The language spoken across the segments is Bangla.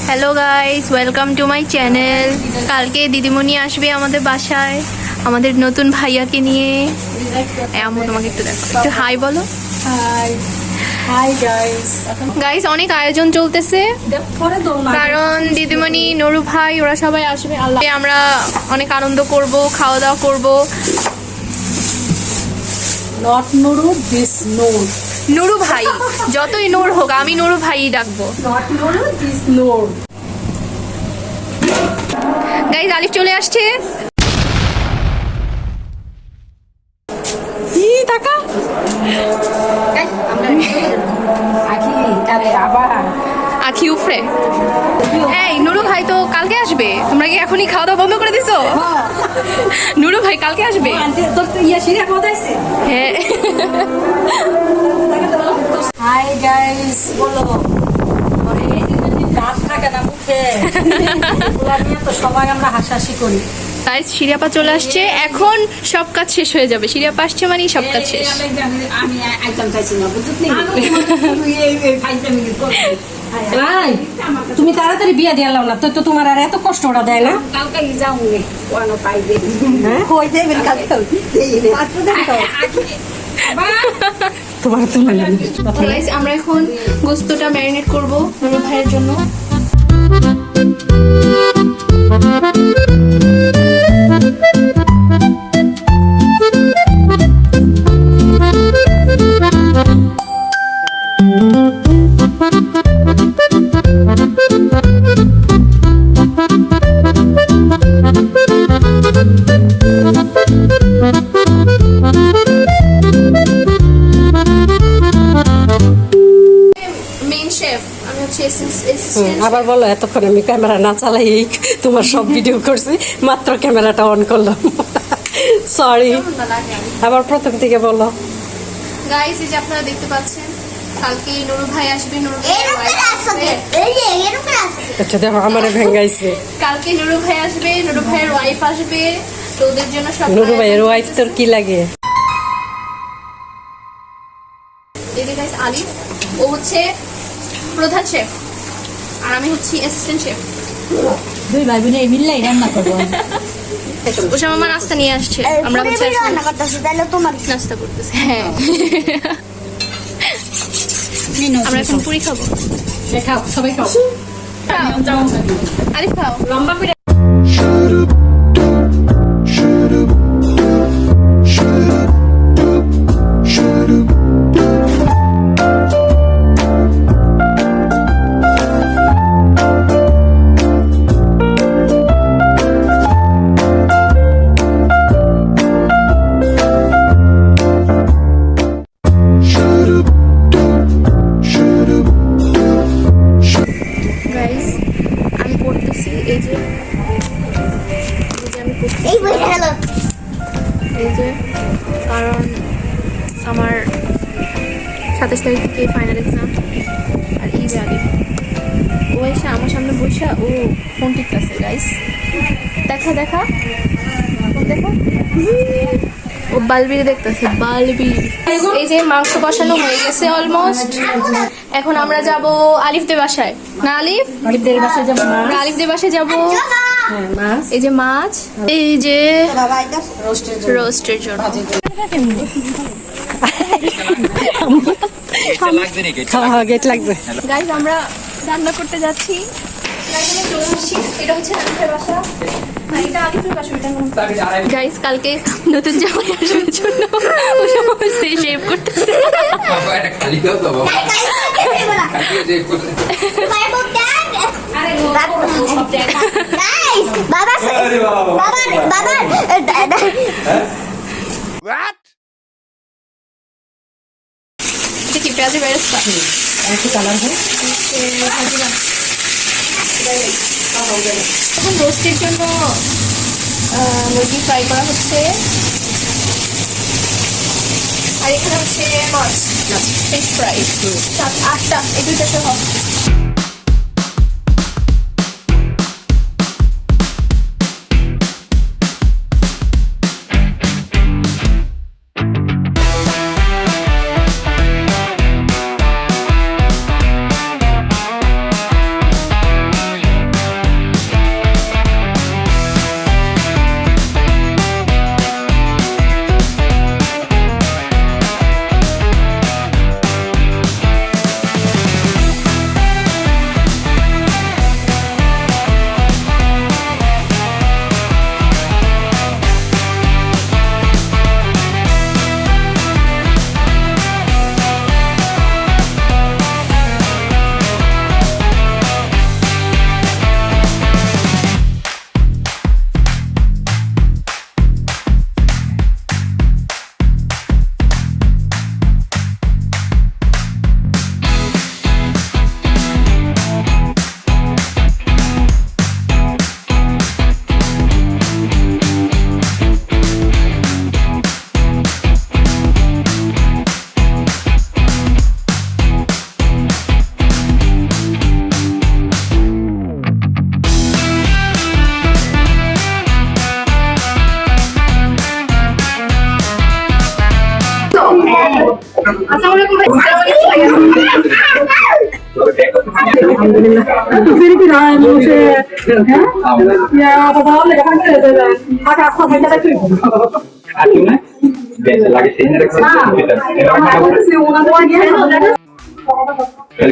Hello guys, welcome to my channel. কালকে দিদিমণি আসবে আমাদের বাসায় আমাদের নতুন ভাইয়াকে নিয়ে। আম্মু তোমাকে একটু দেখো, একটু হাই বলো। Hi guys. গাইস অনেক আয়োজন চলতেছে কারণ দিদিমণি, নুরু ভাই ওরা সবাই আসবে। আল্লাহ, আমরা অনেক আনন্দ করব, খাওয়া দাওয়া করব। Not Nuru, this Noor. নুরু ভাই, যতই নূর হোক আমি নুরু ভাই ডাকবো। Not Nuru, this Noor. Guys Alif চলে আসছে। কি টাকা? আখি উফরে। এই নুরু ভাই তো কালকে আসবে, তোমরা কি এখনই খাওয়া দাওয়া বন্ধ করে দিছো? নুরু ভাই কালকে আসবে। হ্যাঁ। হাই গাইস, বলো। দাঁত থাকে না মুখে, এগুলা নিয়ে তো সবাই আমরা হাসাহাসি করি। গাইস শিরিয়াপা চলে আসছে, এখন সব কাজ শেষ হয়ে যাবে। শিরিয়াপা আসছে মানে সব কাজ শেষ। আমি আইটেম চাইছি না, বুঝলি? তুমি তাড়াতাড়ি বিয়া দিয়ে লাও না, তো তোমার আর এত কষ্ট ওরা দেয় না। কালকে যাও পাইবে। তোমার তুলে গাইস আমরা এখন গোস্তটা ম্যারিনেট করব নুরু ভাইয়ের জন্য। আবার বলো, এতক্ষণ আমি ক্যামেরা না চালাই তোমার সব ভিডিও করছি, মাত্র ক্যামেরাটা অন করলাম। সরি, আবার প্রথম থেকে বলো। গাইস এই যে আপনারা দেখতে পাচ্ছেন কালকে নুরু ভাই আসবে। নুরু ভাইয়ের ওয়াইফ আসবে। আচ্ছা দেখো, আমারে ভেঙ্গাইছে। কালকে নুরু ভাই আসবে, নুরু ভাইয়ের ওয়াইফ আসবে, তো ওদের জন্য সব। নুরু ভাইয়ের ওয়াইফ তোর কি লাগে? এই যে গাইস আলিফ, ও হচ্ছে প্রধান শেফ আর আমি হচ্ছি অ্যাসিস্ট্যান্ট শেফ। দুই ভাই বোনে মিললেই রান্না করবো। ওসব আমার নাস্তা নিয়ে আসছে, আমরা হচ্ছে রান্না করতেছি, তাহলে তোমার নাস্তা করতেছি। হ্যাঁ, আমরা এখন পুরি খাবো। খাও, সবাই খাও। আলিফ খাও। লম্বা করে কারণ আমার 27 তারিখ থেকে ফাইনাল এক্সাম আর এই যে আলিফ, ও এসে আমার সামনে বসে ও ফোন টিপতেছে। গাইস দেখা দেখা ফোন দেখা, ও বালবির দেখতেছে, বালবির। এই যে মাংস কষানো হয়ে গেছে অলমোস্ট। এখন আমরা যাব আলিফদের বাসায়। না আলিফ, আলিফদের বাসায় যাবো। আমরা আলিফদের বাসায় যাবো। এই যে মাছ, এই যে রোস্টের জন্য। গেট লাগবে। গাইজ আমরা রান্না করতে যাচ্ছি। এটা হচ্ছে আলিফের বাসা, এটা আলিফের বাসা। গাইজ কালকে নতুন জামাই আসবে জন্য শেভ করতেছে। কি পেঁয়াজের বেরেস্তা এখন রোস্টের জন্য মুরগি ফ্রাই করা হচ্ছে। আর এখানে হচ্ছে মাছ, ফিশ ফ্রাই। 7-8টা, এই দুইটা সহ।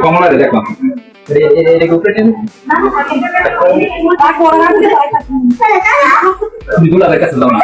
কমলা দেখো দুলাদের কাছে দাও না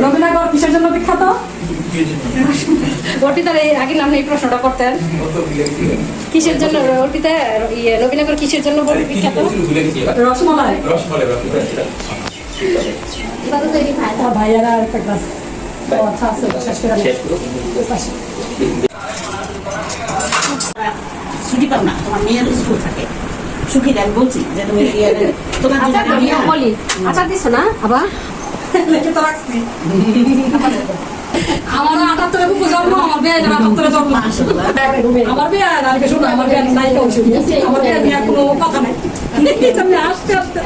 নবীনগর কিসের জন্য বিখ্যাত? অর্পিতার এই আগের নাম এই প্রশ্নটা করতেন কিসের জন্য অর্পিতা নবীনগর কিসের জন্য বিখ্যাত? রসমালাই। ভাইয়ারা একটা ক্লাস আচ্ছা আছে শেষ করে ছুটি পাও না, তোমার মেয়ের স্কুল থাকে। সুখী দেন বলছি যে তুমি তোমার বলি আচ্ছা দিছো না আবার লেখে তো রাখছি। আমার ৭৮ বুকু জন্ম, আমার বিয়ে ৭৮ জন্ম। আমার বিয়ে নারীকে শুনো, আমার বিয়ে নায়িকা ওষুধ আমার বিয়ে বিয়ে কোনো কথা নাই। তুমি আসতে আসতে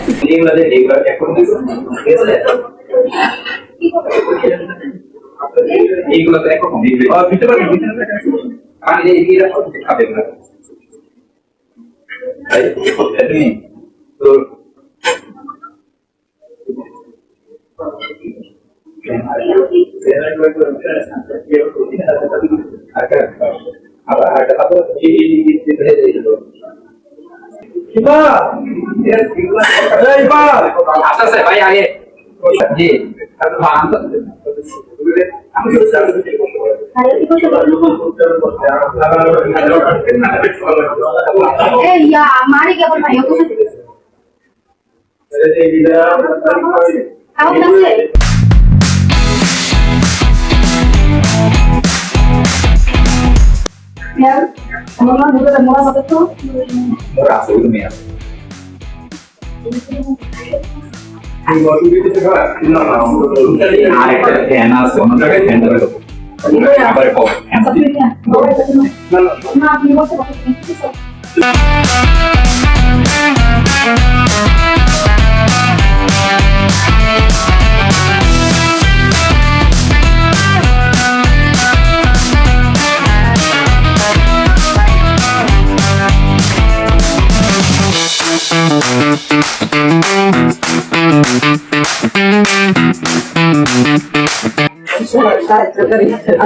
এইগুলো তো একরকম দিতে পারবেন পানি দিয়ে খাবে না তো আচ্ছা ভাই আগে জি मारी क्या बोल भाई यार मम्मा मुझे तो मोड़ा मत तो रास्ते में मेरा আরেকটা ফ্যান আছে অন্য জায়গায় ফ্যান ধরে দেবো আবার ना अपनी बात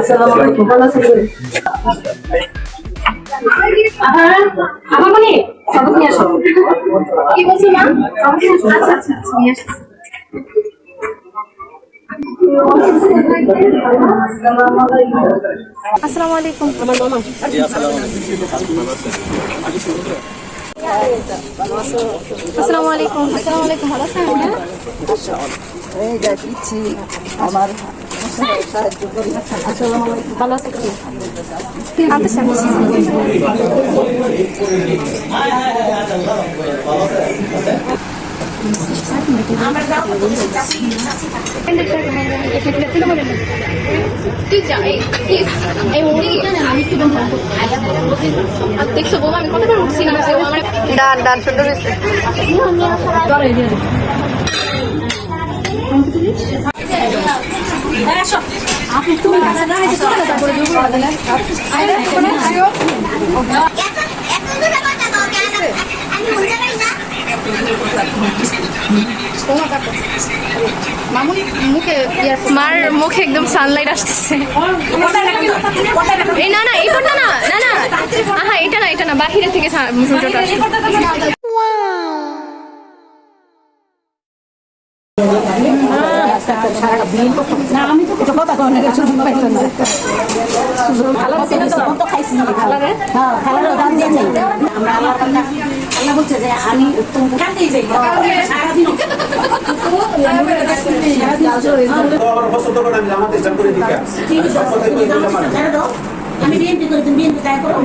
Assalamualaikum. Kalau saya আমার মানে সবক নিয়ে আসো কি বলছো মা আচ্ছা আচ্ছা নিয়ে আসো আসসালামু আলাইকুম আমার মামা আসসালামু আলাইকুম ভালো আছেন এই যা দিচ্ছি আমার সাহায্য করি। আসসালামু আলাইকুম। ভালো আছেন কি আচ্ছা তুই যা এই মুড়ি আমি একটু দেখছো বৌমা আমি কতবার উঠছি না আমার ডান শুদ্ধ হয়েছে আপনি তুমি কাছে দাঁড়াইছে চলে না তারপরে দুপুর দিলে মার মুখে একদম সানলাইট আসতেছে এই না না এই করতে না না না আহা এটা না বাহিরে থেকে সূর্যটা আসছে না আমি তো কিছু কথা কই না সুযোগ পাইছো না খালা তো খাইছি হ্যাঁ খালার দাম দিয়ে যাই আমরা আল্লাহ বলছে যে আমি তোমাকে কাটেই যাই সারাদিন আমার পছন্দ করে আমি জামাতে ইসলাম করে দিই আমি বিএনপি করি, তুমি বিএনপি তাই করো।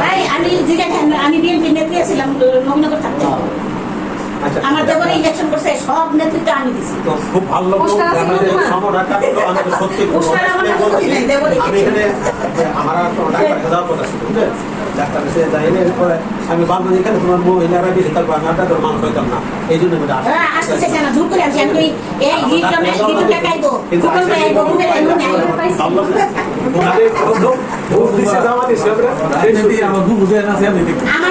ভাই, আমি জিজ্ঞাসা, আমি বিএনপি নেত্রী ছিলাম নবীনগর থাকতে। আমার দেবরে ইলেকশন করছে, সব নেতৃত্ব আমি দিছি। খুব ভালো লাগলো সত্যি পুরস্কার আমার হাতে করি নাই, দেবরে আমি এখানে আমার ডাক্তার যাওয়ার কথা ছিল বুঝলে ডাক্তার কাছে যাই এরপরে আমি ভাবলাম এখানে তোমার মহিলারা বেশি থাকবো আমি ডাক্তার মানুষ হইতাম না এই জন্য আমি আসি। আসতেছে কেন ঝুঁক করে আসি আমি কই, এই গিটটা টাকাইবো ফুকন টাকাইবো ঘুমে টাকাইবো আমার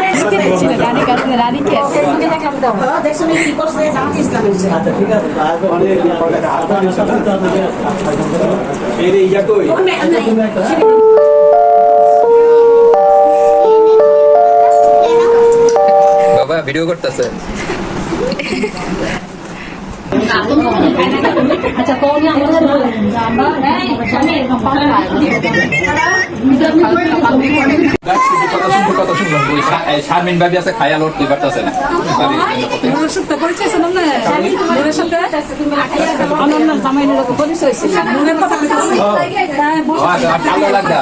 দেখছো না কি করছে জামাত ইসলামের যে। আচ্ছা ঠিক আছে এই ইয়া কই বাবা ভিডিও করতেছে আচ্ছা কোন আমাদের আমরা কথা শুনলাম শারমিন ভাবি আছে খায়াল ওর কি পারতেছে না কালো লাগতা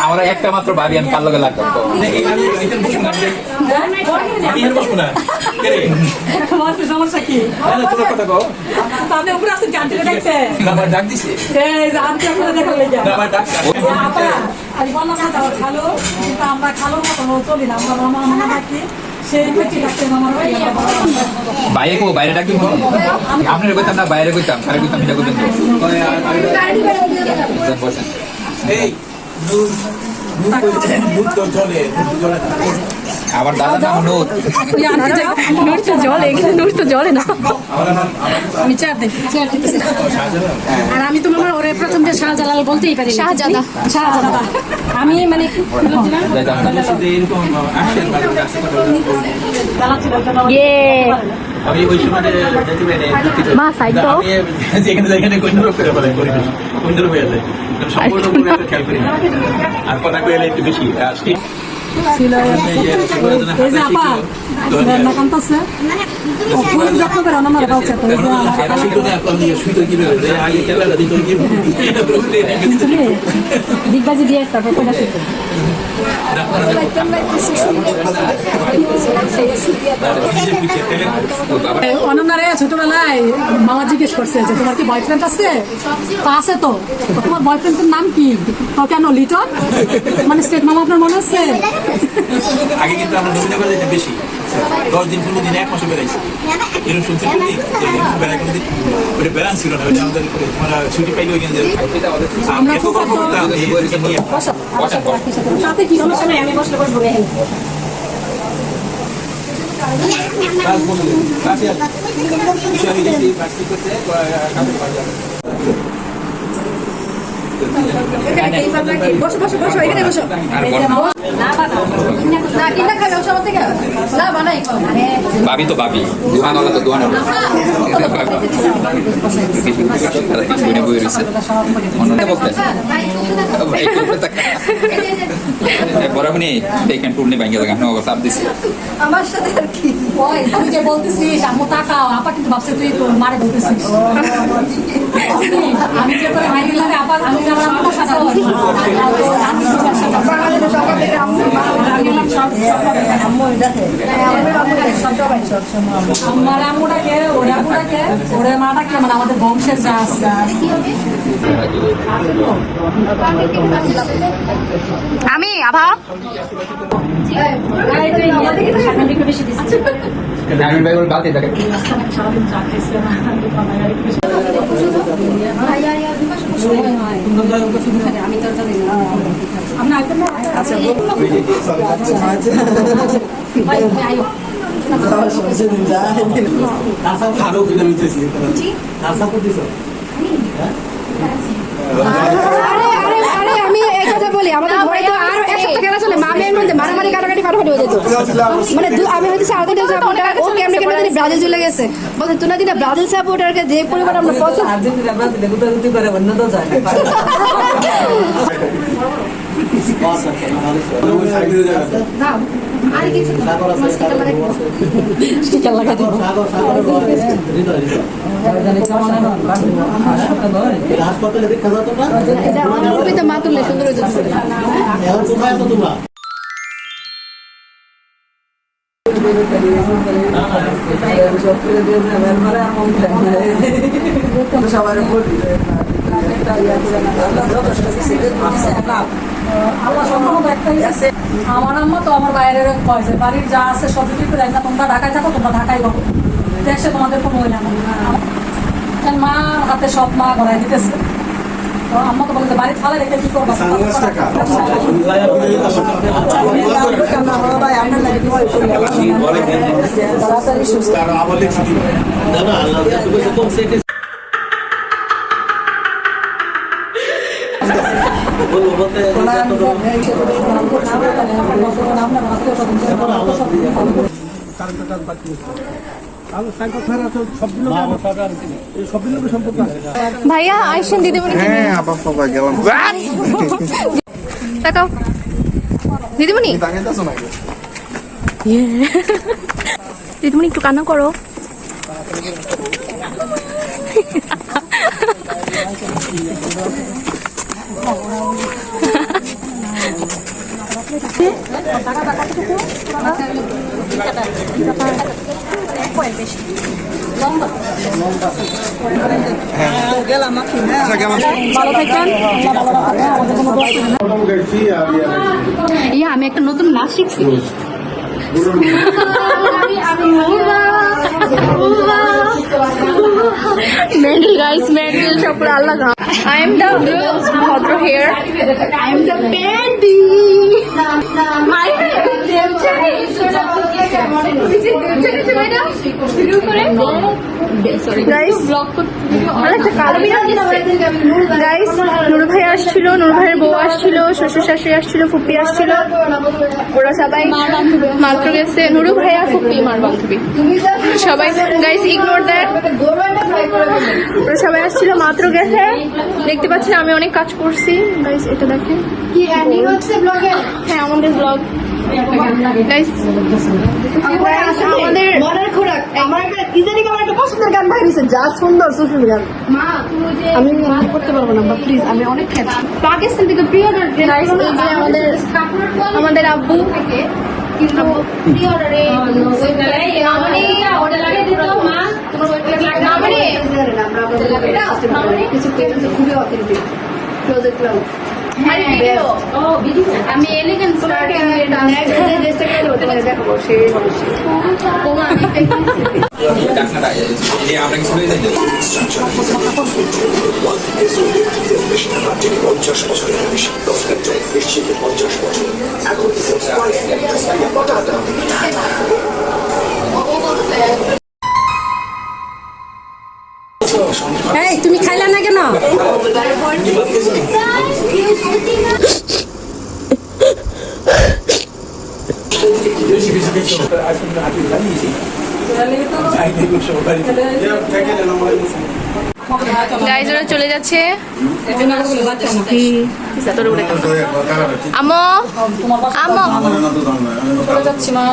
আমরা একটা মাত্র ভাবি আমি কালো লাগতাম সমস্যা কি উপরে আছে জানতে দেখতে ডাক দিছে আমি বললাম না তাও খালো কিন্তু আমরা খালোর মতো চলি না আমরা মামা মামা ডাকি সেই পেটি ডাকতে মামার বাইরে কো বাইরে ডাকি আপনার কইতাম না বাইরে কইতাম খারে কইতাম এটা কইতাম আবার দাদা নাম নূর নূর তো জলে, কিন্তু নূর তো জলে না। আমি চেয়ার দেখি আর আমি তো মামার ওরে প্রথম যে শাহজালাল বলতেই পারি শাহজাদা। শাহজাদা আমি মানে আমি ওই সময় যেতে পারি মা সাইড দাও। যেখানে যেখানে কইন্দ্র করে বলে পরিবেশ কইন্দ্র হয়ে যায় সম্পূর্ণ করে খেয়াল করি না আর কথা কইলে একটু বেশি এই যে আপা না কান্তাছে খুব যত্ন করে আমার বাচ্চা তো দিগবাজি দিয়ে তারপর কোটা শিখতে অনন্যারে ছোটবেলায় মামা জিজ্ঞেস করছে যে তোমার কি বয়ফ্রেন্ড আছে তা আছে তো তোমার বয়ফ্রেন্ডের নাম কি তো কেন লিটন মানে স্টেট মামা আপনার মনে আছে আগে কিন্তু আমরা নবীনগর যেতে বেশি 10 দিন 15 দিন এক মাসে বেড়াইছি এরকম শুনতে বেড়াই কোনো দিন ওটা ব্যালেন্স ছিল না ওটা আমাদের আমরা ছুটি পাইলে ওই আমরা এত গল্প করতাম নিয়ে সাথে কি সমস্যা নেই আমি বসলে বসবো বসো বসো বসো এখানে বসো না কিনা খাবে ওসব থেকে না বানাই ভাবি তো ভাবি দোকানওয়ালা তো দোকানওয়ালা বই বই রয়েছে মনে বলতে বরাবনি দেখেন টুর্নি ভাঙ্গে দেখেন চাপ দিছে আমার সাথে আর কি তুই যে বলতেছিস আম্মু তাকাও আপা কিন্তু ভাবছে তুই তোর মারে বলতেছিস আমি যে তোর মাইরে লাগে আপা আমি আমার আম্মুর সাথে আমার আম্মুটাকে ওরা আম্মুটাকে ওরা মাটাকে মানে আমাদের বংশের যা আছে আমি আভা আমি ভাই ওর বালতি থাকে আমি তো জানি না আমরা আচ্ছা আরে আমি এই কথা বলি আমাদের ঘরে তো আর এক সপ্তাহ খেলা চলে মামের মধ্যে মারামারি কাটাকাটি ফাটাফাটি হয়ে যেত মানে আমি হয়তো আর্জেন্টিনা সাপোর্টার ও কেমনে কেমনে জানি ব্রাজিল চলে গেছে বলতে তুই না দিনা ব্রাজিল সাপোর্টারকে যে পরিমাণ আমরা পছন্দ আর্জেন্টিনা ব্রাজিল গুতাগুতি করে অন্য তো যায় না আর কিছু স্টিকার লাগাই দিব হাসপাতালে দেখা যাও তোমরা এটা আমার কবিতা মা তুললে সুন্দর হয়ে যাচ্ছে এখন কোথায় আছো তোমরা আমার আম্মা তো আমার বাইরে কয়েছে বাড়ির যা আছে সব বিক্রি করে না তোমরা ঢাকায় থাকো তোমরা ঢাকায় থাকো দেশে তোমাদের কোনো হইল না মা হাতে সব মা গড়াই দিতেছে তো আম্মা তো বলে যে বাড়ি ফালে রেখে কি করবো ভাইয়া আইসেন দিদিমণি হ্যাঁ আপা সবাই গেলাম তাকাও দিদিমণি তাকাইতেছো নাকি দিদিমণি একটু কান্না করো আচ্ছা কেমন ভালো থাকেন আমি একটা নতুন নাচ শিখছি Mental guys, mental shopper Allah ka. I am the photo here. I am the Bendy. My guys, guys, Nuru ভাই আসছিল, নুরু ভাইয়ের বউ আসছিল, শ্বশুর শাশুড়ি আসছিল, ফুপি আসছিল, ওরা সবাই মাত্র গেছে। নুরু ভাইয়া ফুপি মার বান্ধবী সবাই, গাইস ইগনোর দ্যাট। ওরা সবাই আসছিল মাত্র গেছে। দেখতে পাচ্ছেন আমি অনেক কাজ করছি গাইস, এটা দেখেন কি এন্ডিং হচ্ছে ব্লগে। হ্যাঁ আমাদের ব্লগ গাইস, আমাদের মনের খোরাক। আমার একটা ইদানিং আমার একটা পছন্দের গান বাইরেছে, যা সুন্দর সুফি গান। মা আমি করতে পারবো না, প্লিজ আমি অনেক খেতে। পাকিস্তান থেকে প্রি অর্ডার গাইস, এই যে আমাদের আব্বু কিন্তু প্রি অর্ডারে মানে অর্ডার লাগিয়ে দিত। মা তোমার ওয়েট লাগে না মানে আমরা কিছু পেয়েছি খুবই অথেন্টিক ক্লোজেট ক্লাউড। আমি এলিগেন্ট স্টার্টিং চেষ্টা করে ওটা দেখাবো সেই এই তুমি খাইলা না কেন? গাইজ ওরা চলে যাচ্ছে। আমো আমো চলে যাচ্ছি মা,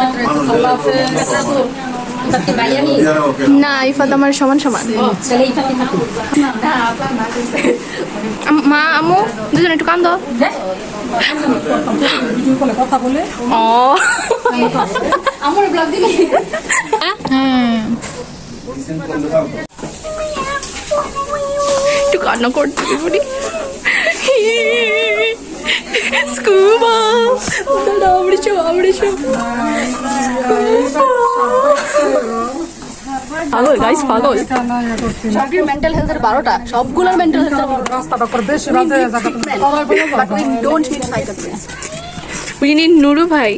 আল্লাহ হাফেজ। না ইফাত আমার সমান সমান। মা আমু দুজন একটু কান্দো। কথা বলে ও আমার ব্লগ দিবি। একটু কান্না করতে বলি। স্কুবা পাগল গাইস, পাগল। সবগুলোর মেন্টাল হেলথের 12টা, সবগুলোর মেন্টাল হেলথ রাস্তাটা করে বেশি বাজে জায়গা তুমি but we don't need psychiatrists. We need Nuru ভাই।